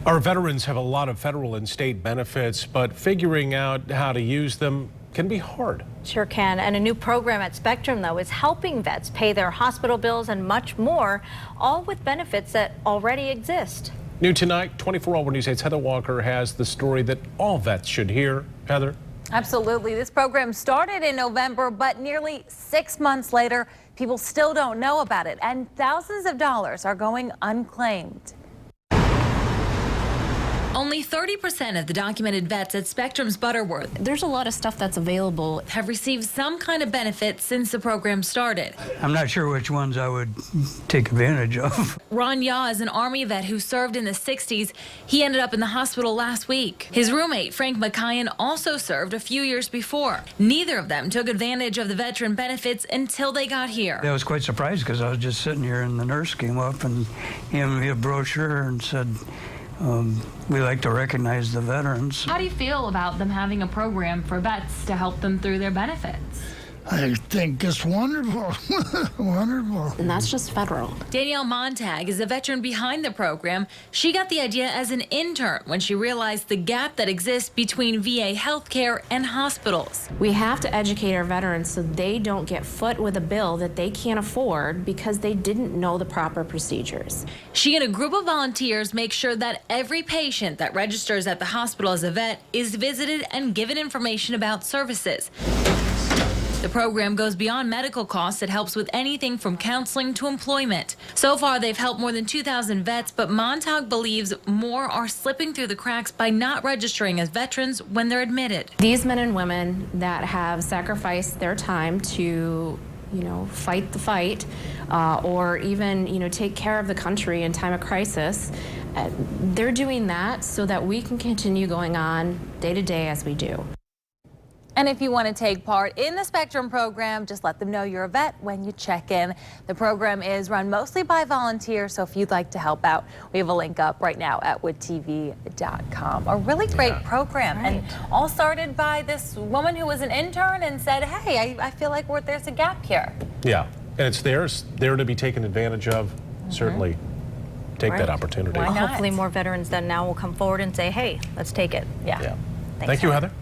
Our veterans have a lot of federal and state benefits, but figuring out how to use them can be hard. Sure can. And a new program at Spectrum, though, is helping vets pay their hospital bills and much more, all with benefits that already exist. New tonight, 24 Hour News 8's Heather Walker has the story that all vets should hear. Heather? Absolutely. This program started in November, but nearly 6 months later, people still don't know about it, and thousands of dollars are going unclaimed. Only 30% of the documented vets at Spectrum's Butterworth There's a lot of stuff that's available. have received some kind of benefit since the program started. I'm not sure which ones I would take advantage of. Ron Yaw is an Army vet who served in the 60s. He ended up in the hospital last week. His roommate, Frank McKayan, also served a few years before. Neither of them took advantage of the veteran benefits until they got here. I was quite surprised because I was just sitting here and the nurse came up and handed me a brochure and said, we like to recognize the veterans. How do you feel about them having a program for vets to help them through their benefits? I think it's wonderful. Wonderful. And that's just federal. Danielle Montag is a veteran behind the program. She got the idea as an intern when she realized the gap that exists between VA healthcare and hospitals. We have to educate our veterans so they don't get foot with a bill that they can't afford because they didn't know the proper procedures. She and a group of volunteers make sure that every patient that registers at the hospital as a vet is visited and given information about services. The program goes beyond medical costs. It helps with anything from counseling to employment. So far, they've helped more than 2,000 vets, but Montag believes more are slipping through the cracks by not registering as veterans when they're admitted. These men and women that have sacrificed their time to, fight the fight, or even, take care of the country in time of crisis, they're doing that so that we can continue going on day to day as we do. And if you want to take part in the Spectrum program, just let them know you're a vet when you check in. The program is run mostly by volunteers, so if you'd like to help out, we have a link up right now at woodtv.com. A really great program, and all started by this woman who was an intern and said, hey, I feel like there's a gap here. Yeah, and it's there to be taken advantage of. Certainly take that opportunity. Well, hopefully more veterans then now will come forward and say, hey, let's take it. Yeah. Thank you, Heather.